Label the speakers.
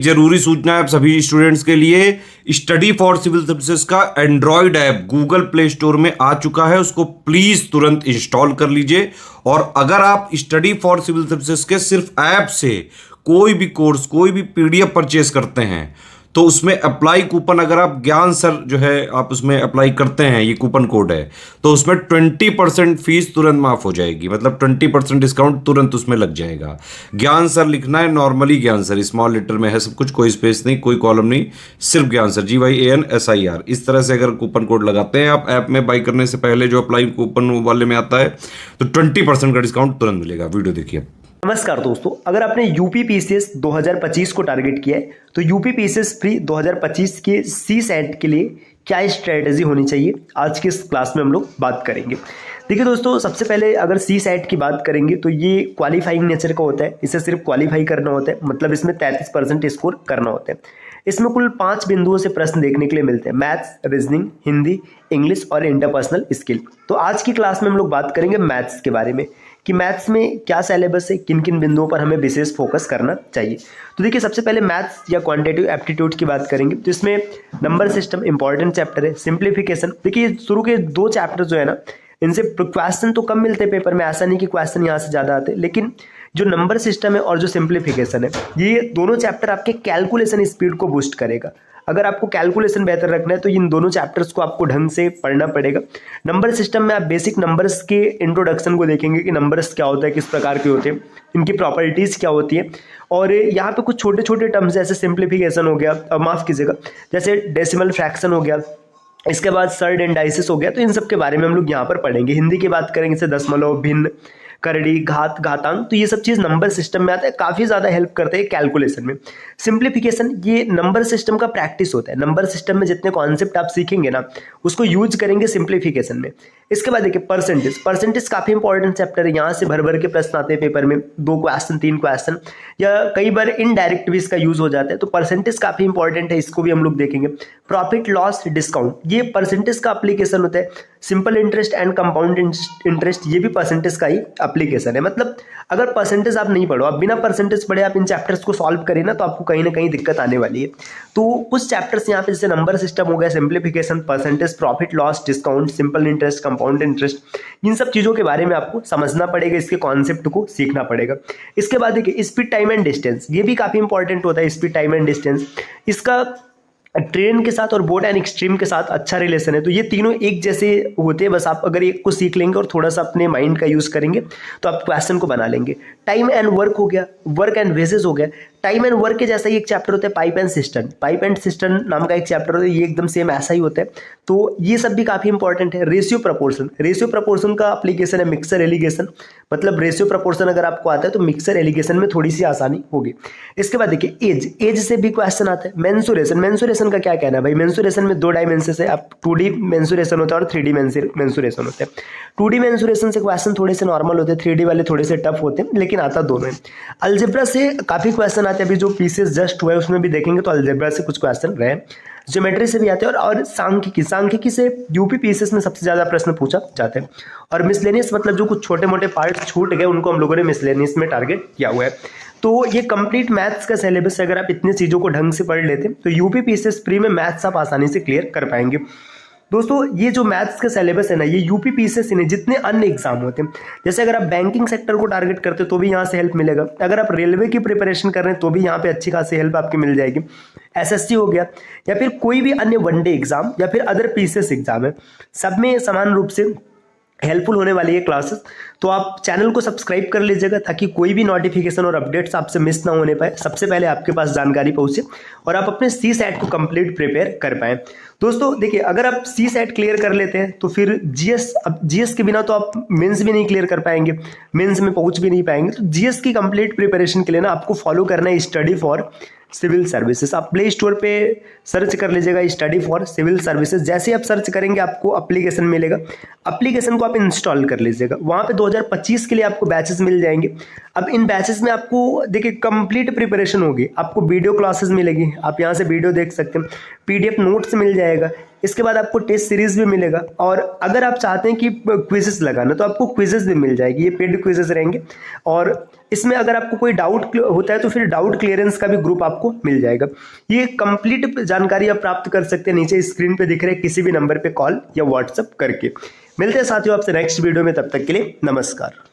Speaker 1: जरूरी सूचना है आप सभी स्टूडेंट्स के लिए। स्टडी फॉर सिविल सर्विसेज का Android app Google play store में आ चुका है, उसको प्लीज तुरंत इंस्टॉल कर लीजिए। और अगर आप स्टडी फॉर सिविल सर्विसेज के सिर्फ ऐप से कोई भी कोर्स, कोई भी पीडीएफ परचेस करते हैं तो उसमें अप्लाई कूपन, अगर आप ज्ञान सर जो है आप उसमें अप्लाई करते हैं, ये कूपन कोड है, तो उसमें 20% फीस तुरंत माफ हो जाएगी। मतलब 20% डिस्काउंट तुरंत उसमें लग जाएगा। ज्ञान सर लिखना है, नॉर्मली ज्ञान सर, स्मॉल लेटर में है सब कुछ, कोई स्पेस नहीं, कोई कॉलम नहीं, सिर्फ ज्ञान सर, GYANSIR। इस तरह से अगर कूपन कोड लगाते हैं आप ऐप में बाई करने से पहले, जो अप्लाई कूपन वाले में आता है, तो 20% का डिस्काउंट तुरंत मिलेगा। वीडियो देखिए।
Speaker 2: नमस्कार दोस्तों, अगर आपने यूपी पीसीएस 2025 को टारगेट किया है तो यूपी पीसीएस प्री 2025 के सी सेट के लिए क्या स्ट्रेटेजी होनी चाहिए, आज की इस क्लास में हम लोग बात करेंगे। देखिए दोस्तों, सबसे पहले अगर सी सेट की बात करेंगे तो ये क्वालिफाइंग नेचर का होता है। इसे सिर्फ क्वालिफाई करना होता है, मतलब इसमें 33% स्कोर करना होता है। इसमें कुल 5 बिंदुओं से प्रश्न देखने के लिए मिलते हैं: मैथ्स, रीजनिंग, हिंदी, इंग्लिश और इंटरपर्सनल स्किल। तो आज की क्लास में हम लोग बात करेंगे मैथ्स के बारे में कि मैथ्स में क्या सिलेबस है, किन किन बिंदुओं पर हमें विशेष फोकस करना चाहिए। तो देखिए, सबसे पहले मैथ्स या क्वांटिटेटिव एप्टीट्यूड की बात करेंगे तो इसमें नंबर सिस्टम इंपॉर्टेंट चैप्टर है। सिंप्लीफिकेशन, देखिए शुरू के 2 चैप्टर जो है ना, इनसे क्वेश्चन तो कम मिलते हैं पेपर में, ऐसा नहीं कि क्वेश्चन यहाँ से ज़्यादा आते, लेकिन जो नंबर सिस्टम है और जो सिंप्लीफिकेशन है, ये दोनों चैप्टर आपके कैलकुलेशन स्पीड को बूस्ट करेगा। अगर आपको कैलकुलेशन बेहतर रखना है तो इन दोनों चैप्टर्स को आपको ढंग से पढ़ना पड़ेगा। नंबर सिस्टम में आप बेसिक नंबर्स के इंट्रोडक्शन को देखेंगे कि नंबर्स क्या होता है, किस प्रकार के होते हैं, इनकी प्रॉपर्टीज़ क्या होती है। और यहाँ पे कुछ छोटे छोटे टर्म्स जैसे सिंप्लीफिकेशन हो गया, माफ़ कीजिएगा, जैसे डेसिमल फ्रैक्शन हो गया, इसके बाद सर्ड एंडाइसिस हो गया, तो इन सब के बारे में हम लोग यहाँ पर पढ़ेंगे। हिंदी की बात करेंगे जैसे दशमलव, भिन्न, करड़ी, घात, घातांक, तो ये सब चीज़ नंबर सिस्टम में आता है, काफ़ी ज़्यादा हेल्प करते हैं कैलकुलेशन में। सिंप्लीफिकेशन ये नंबर सिस्टम का प्रैक्टिस होता है। नंबर सिस्टम में जितने कॉन्सेप्ट आप सीखेंगे ना, उसको यूज करेंगे सिंप्लीफिकेशन में। इसके बाद देखिए परसेंटेज। परसेंटेज काफ़ी इंपॉर्टेंट चैप्टर है, यहाँ से भर भर के प्रश्न आते हैं पेपर में, 2 क्वेश्चन, 3 क्वेश्चन, या कई बार इनडायरेक्ट भी इसका यूज हो जाता है। तो परसेंटेज काफ़ी इंपॉर्टेंट है, इसको भी हम लोग देखेंगे। प्रॉफिट लॉस डिस्काउंट, ये परसेंटेज का एप्लीकेशन होता है। Simple interest and compound interest, ये भी परसेंटेज का ही एप्लीकेशन है। मतलब अगर परसेंटेज आप नहीं पढ़ो, आप बिना परसेंटेज पढ़े आप इन चैप्टर्स को सॉल्व करें ना, तो आपको कहीं ना कहीं दिक्कत आने वाली है। तो कुछ चैप्टर्स यहाँ पे जैसे नंबर सिस्टम हो गया, simplification, percentage, profit loss discount, simple interest, compound interest, इन सब चीज़ों के बारे में आपको समझना पड़ेगा, इसके कॉन्सेप्ट को सीखना पड़ेगा। इसके बाद देखिए स्पीड, टाइम एंड डिस्टेंस, ये भी काफ़ी इंपॉर्टेंट होता है। स्पीड, टाइम एंड डिस्टेंस, इसका ट्रेन के साथ और बोट एंड एक्सट्रीम के साथ अच्छा रिलेशन है। तो ये तीनों एक जैसे होते हैं, बस आप अगर एक को सीख लेंगे और थोड़ा सा अपने माइंड का यूज करेंगे तो आप क्वेश्चन को बना लेंगे। टाइम एंड वर्क हो गया, वर्क एंड वेजेस हो गया। टाइम एंड वर्क के जैसा ही एक चैप्टर होता है pipe and system. Pipe and system नाम का एक चैप्टर होता है, ये एकदम सेम ऐसा ही होता है। तो ये सब भी काफ़ी इंपॉर्टेंट है। रेशियो प्रपोर्शन, रेशियो प्रपोर्शन का एप्लीकेशन है मिक्सर एलिगेशन। मतलब रेशियो प्रपोर्शन अगर आपको आता है तो मिक्सर एलिगेशन में थोड़ी सी आसानी होगी। इसके बाद देखिए एज, एज से भी क्वेश्चन आता है। मेंसुरेशन, मेंसुरेशन का क्या कहना है भाई? मेंसुरेशन में 2 डायमेंशन है, आप 2D मेंसुरेशन होता है और 3D मेंसुरेशन होता है। 2D मेंसुरेशन से क्वेश्चन थोड़े से नॉर्मल होते हैं, 3D वाले थोड़े से टफ होते हैं, लेकिन आता दोनों है। अलजेब्रा से काफ़ी क्वेश्चन आते हैं, अभी जो पीसीएस जस्ट हुआ है उसमें भी देखेंगे तो अलजेब्रा से कुछ क्वेश्चन रहे। ज्योमेट्री से भी आते हैं और सांख्यिकी, सांख्यिकी से यूपी पीसीएस में सबसे ज़्यादा प्रश्न पूछा जाते हैं। और मिसलेनियस, मतलब जो कुछ छोटे मोटे पार्ट छूट गए उनको हम लोगों ने मिसलेनियस में टारगेट किया हुआ है। तो ये कंप्लीट मैथ्स का सिलेबस है। अगर आप इतनी चीज़ों को ढंग से पढ़ लेते तो यूपी पीसीएस प्री में मैथ्स आप आसानी से क्लियर कर पाएंगे। दोस्तों ये जो मैथ्स का सिलेबस है ना, ये यूपी पीसीएस नहीं, जितने अन्य एग्जाम होते हैं, जैसे अगर आप बैंकिंग सेक्टर को टारगेट करते हो तो भी यहाँ से हेल्प मिलेगा। अगर आप रेलवे की प्रिपरेशन कर रहे हैं तो भी यहाँ पे अच्छी खासी हेल्प आपकी मिल जाएगी। एसएससी हो गया या फिर कोई भी अन्य वनडे एग्जाम या फिर अदर पीसीएस एग्जाम है, सब में समान रूप से हेल्पफुल होने वाली है क्लासेस। तो आप चैनल को सब्सक्राइब कर लीजिएगा ताकि कोई भी नोटिफिकेशन और अपडेट्स आपसे मिस ना होने पाए, सबसे पहले आपके पास जानकारी पहुंचे और आप अपने सी सेट को कंप्लीट प्रिपेयर कर पाएँ। दोस्तों देखिए, अगर आप सी सेट क्लियर कर लेते हैं तो फिर जीएस, अब जीएस के बिना तो आप मेंस भी नहीं क्लियर कर पाएंगे, मेंस में पहुंच भी नहीं पाएंगे। तो जीएस की कंप्लीट प्रिपरेशन के लिए ना आपको फॉलो करना है स्टडी फॉर सिविल सर्विसेज। आप प्ले स्टोर पे सर्च कर लीजिएगा स्टडी फॉर सिविल सर्विसेज। जैसे आप सर्च करेंगे आपको एप्लीकेशन मिलेगा, एप्लीकेशन को आप इंस्टॉल कर लीजिएगा। वहाँ पे 2025 के लिए आपको बैचेस मिल जाएंगे। अब इन बैचेस में आपको देखिए कंप्लीट प्रिपरेशन होगी, आपको वीडियो क्लासेस मिलेगी, आप यहाँ से वीडियो देख सकते हैं, पीडीएफ नोट्स मिल जाएगा, इसके बाद आपको टेस्ट सीरीज भी मिलेगा, और अगर आप चाहते हैं कि क्विजेस लगाना तो आपको क्विजेस भी मिल जाएगी। ये पेड क्विजेस रहेंगे, और इसमें अगर आपको कोई डाउट होता है तो फिर डाउट क्लियरेंस का भी ग्रुप आपको मिल जाएगा। ये कंप्लीट जानकारी आप प्राप्त कर सकते हैं नीचे स्क्रीन पे दिख रहे किसी भी नंबर पे कॉल या व्हाट्सएप करके। मिलते हैं साथियों आपसे नेक्स्ट वीडियो में, तब तक के लिए नमस्कार।